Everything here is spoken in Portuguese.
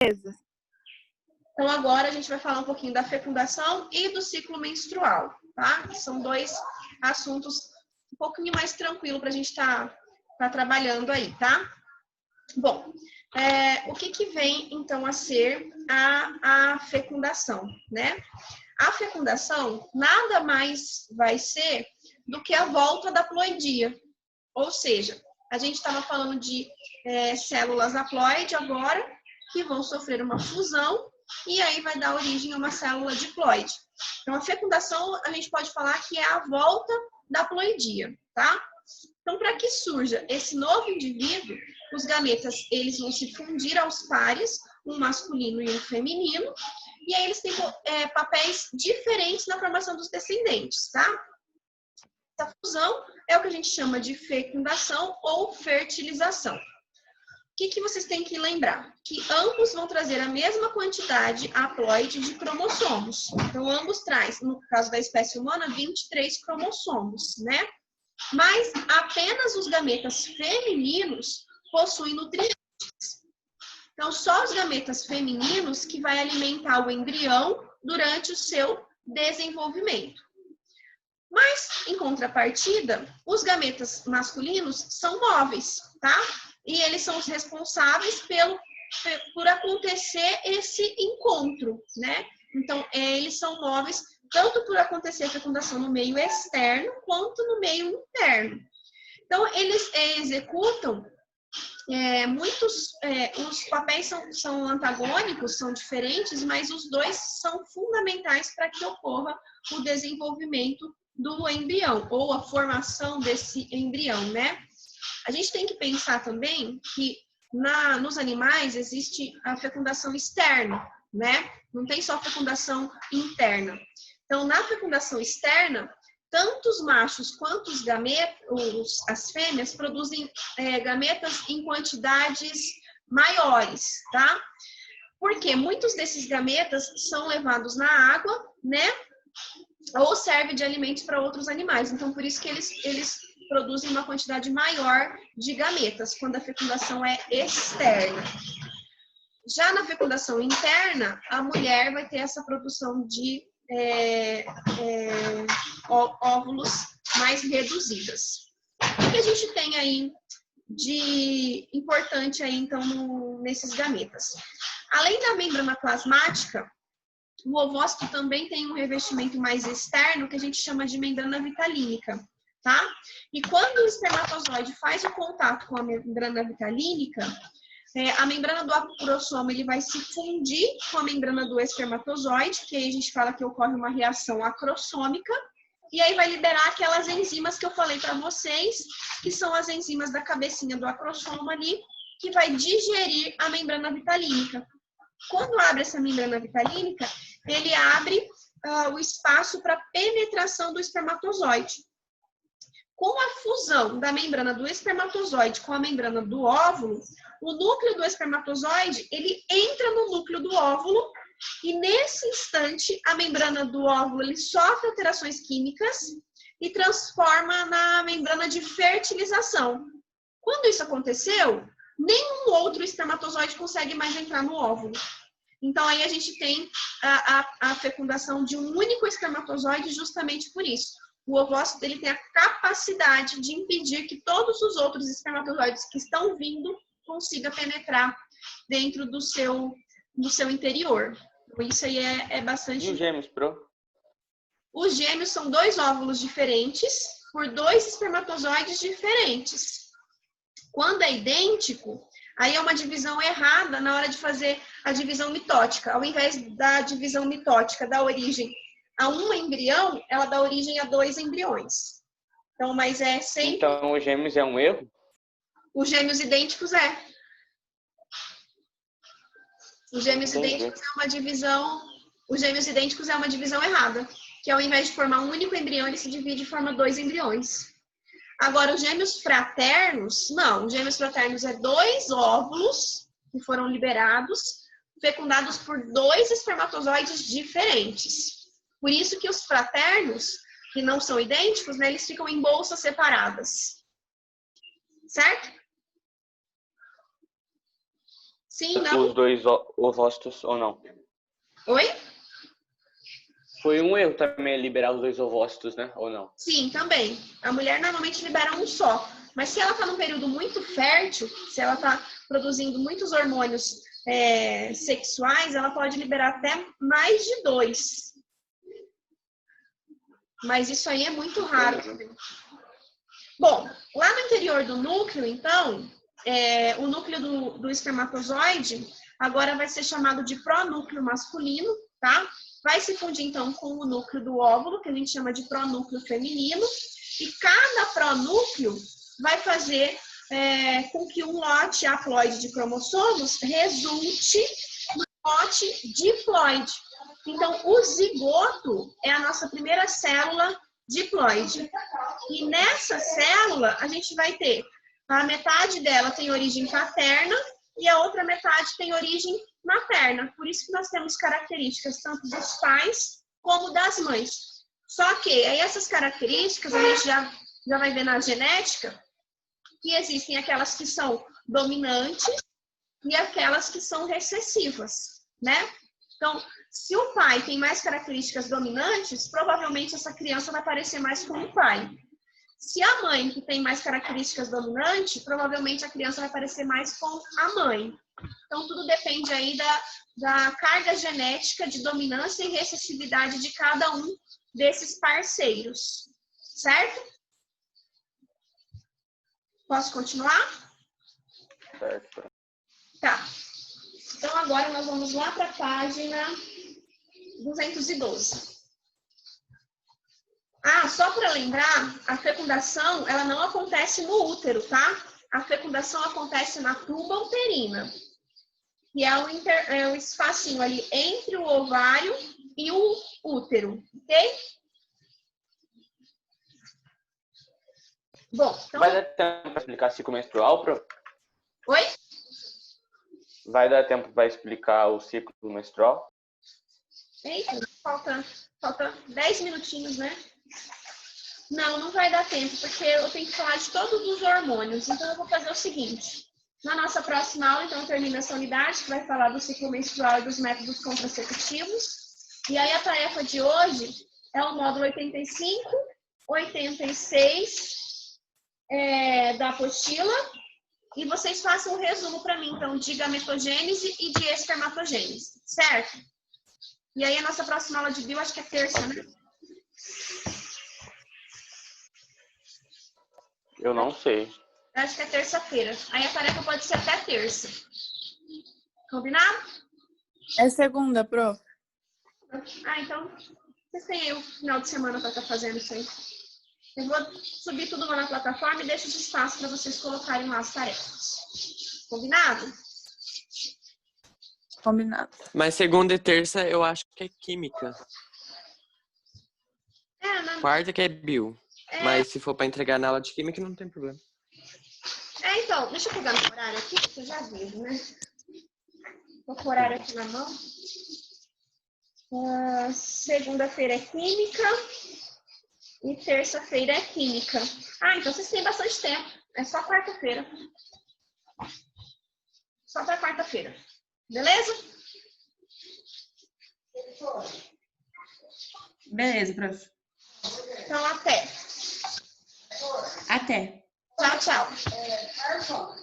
Então, agora a gente vai falar um pouquinho da fecundação e do ciclo menstrual, tá? Que são dois assuntos um pouquinho mais tranquilo para a gente tá trabalhando aí, tá? Bom, o que vem, então, a ser a fecundação, né? A fecundação nada mais vai ser do que a volta da ploidia. Ou seja, a gente estava falando de células haploide agora, que vão sofrer uma fusão, e aí vai dar origem a uma célula diploide. Então, a fecundação, a gente pode falar que é a volta da ploidia, tá? Então, para que surja esse novo indivíduo, os gametas, eles vão se fundir aos pares, um masculino e um feminino, e aí eles têm papéis diferentes na formação dos descendentes, tá? Essa fusão é o que a gente chama de fecundação ou fertilização. O que vocês têm que lembrar? Que ambos vão trazer a mesma quantidade haploide de cromossomos. Então, ambos trazem, no caso da espécie humana, 23 cromossomos, né? Mas apenas os gametas femininos possuem nutrientes. Então, só os gametas femininos que vai alimentar o embrião durante o seu desenvolvimimento. Mas, em contrapartida, os gametas masculinos são móveis, tá? E eles são os responsáveis por acontecer esse encontro, né? Então, eles são móveis tanto por acontecer a fecundação no meio externo quanto no meio interno. Então, eles executam os papéis são antagônicos, são diferentes, mas os dois são fundamentais para que ocorra o desenvolvimento do embrião, ou a formação desse embrião, né? A gente tem que pensar também que nos animais existe a fecundação externa, né? Não tem só fecundação interna. Então, na fecundação externa, tanto os machos quanto os gametas, as fêmeas, produzem gametas em quantidades maiores, tá? Porque muitos desses gametas são levados na água, né? Ou servem de alimentos para outros animais. Então, por isso que eles produzem uma quantidade maior de gametas, quando a fecundação é externa. Já na fecundação interna, a mulher vai ter essa produção de óvulos mais reduzidas. O que a gente tem aí de importante aí, então, nesses gametas? Além da membrana plasmática, o ovócito também tem um revestimento mais externo, que a gente chama de membrana vitalínica, tá? E quando o espermatozoide faz o contato com a membrana vitalínica, a membrana do acrosoma ele vai se fundir com a membrana do espermatozoide, que aí a gente fala que ocorre uma reação acrossômica, e aí vai liberar aquelas enzimas que eu falei para vocês, que são as enzimas da cabecinha do acrossoma ali, que vai digerir a membrana vitalínica. Quando abre essa membrana vitalínica, ele abre o espaço para penetração do espermatozoide. Com a fusão da membrana do espermatozoide com a membrana do óvulo, o núcleo do espermatozoide, ele entra no núcleo do óvulo e nesse instante a membrana do óvulo ele sofre alterações químicas e transforma na membrana de fertilização. Quando isso aconteceu, nenhum outro espermatozoide consegue mais entrar no óvulo. Então, aí a gente tem a fecundação de um único espermatozoide justamente por isso. O ovócito ele tem a capacidade de impedir que todos os outros espermatozoides que estão vindo consigam penetrar dentro do seu interior. Então, isso aí é bastante... E os gêmeos, Pro? Os gêmeos são dois óvulos diferentes por dois espermatozoides diferentes. Quando é idêntico, aí é uma divisão errada na hora de fazer a divisão mitótica. Ao invés da divisão mitótica dar origem a um embrião, ela dá origem a dois embriões. Então, mas é sempre... Então, os gêmeos é um erro? Os gêmeos idênticos é. Os gêmeos idênticos é uma divisão... Os gêmeos idênticos é uma divisão errada. Que ao invés de formar um único embrião, ele se divide e forma dois embriões. Agora, os gêmeos fraternos, não. Os gêmeos fraternos é dois óvulos que foram liberados, fecundados por dois espermatozoides diferentes. Por isso que os fraternos, que não são idênticos, né, eles ficam em bolsas separadas. Certo? Sim, não? os dois ovócitos ou não? Oi? Foi um erro também liberar os dois ovócitos, né? Ou não? Sim, também. A mulher normalmente libera um só. Mas se ela está num período muito fértil, se ela está produzindo muitos hormônios sexuais, ela pode liberar até mais de 2. Mas isso aí é muito raro também. Bom, lá no interior do núcleo, então, o núcleo do espermatozoide agora vai ser chamado de pronúcleo masculino, tá? Vai se fundir, então, com o núcleo do óvulo, que a gente chama de pronúcleo feminino, e cada pronúcleo vai fazer com que um lote haploide de cromossomos resulte no lote diploide. Então, o zigoto é a nossa primeira célula diploide. E nessa célula, a gente vai ter a metade dela tem origem paterna e a outra metade tem origem materna. Por isso que nós temos características tanto dos pais como das mães. Só que aí essas características a gente já vai ver na genética que existem aquelas que são dominantes e aquelas que são recessivas, né? Então, se o pai tem mais características dominantes, provavelmente essa criança vai parecer mais com o pai. Se a mãe que tem mais características dominantes, provavelmente a criança vai parecer mais com a mãe. Então, tudo depende aí da carga genética de dominância e recessividade de cada um desses parceiros, certo? Posso continuar? Certo. Tá. Então, agora nós vamos lá para a página 212. Só para lembrar, a fecundação, ela não acontece no útero, tá? A fecundação acontece na tuba uterina, que é o espacinho ali entre o ovário e o útero, ok? Bom, então... Vai dar tempo para explicar ciclo menstrual, Pro? Oi? Vai dar tempo para explicar o ciclo menstrual? Eita, falta 10 minutinhos, né? Não vai dar tempo, porque eu tenho que falar de todos os hormônios. Então, eu vou fazer o seguinte. Na nossa próxima aula, então, termina essa unidade, que vai falar do ciclo menstrual e dos métodos contraceptivos. E aí, a tarefa de hoje é o módulo 85, 86 da apostila. E vocês façam um resumo para mim, então, de gametogênese e de espermatogênese, certo? E aí, a nossa próxima aula de bio, acho que é terça, né? Eu não sei. Acho que é terça-feira. Aí a tarefa pode ser até terça. Combinado? É segunda, Pro. Então, vocês têm aí o final de semana para estar fazendo isso aí. Eu vou subir tudo lá na plataforma e deixo de espaço para vocês colocarem lá as tarefas. Combinado? Combinado. Mas segunda e terça eu acho que é química. Quarta que é bio. Mas se for para entregar na aula de química, não tem problema. Então, deixa eu pegar no horário aqui, que eu já vejo, né? Tô com o horário aqui na mão. Segunda-feira é química e terça-feira é química. Então vocês têm bastante tempo. É só quarta-feira. Só para quarta-feira. Beleza? Beleza, prof. Então, até. Até. Tchau, tchau.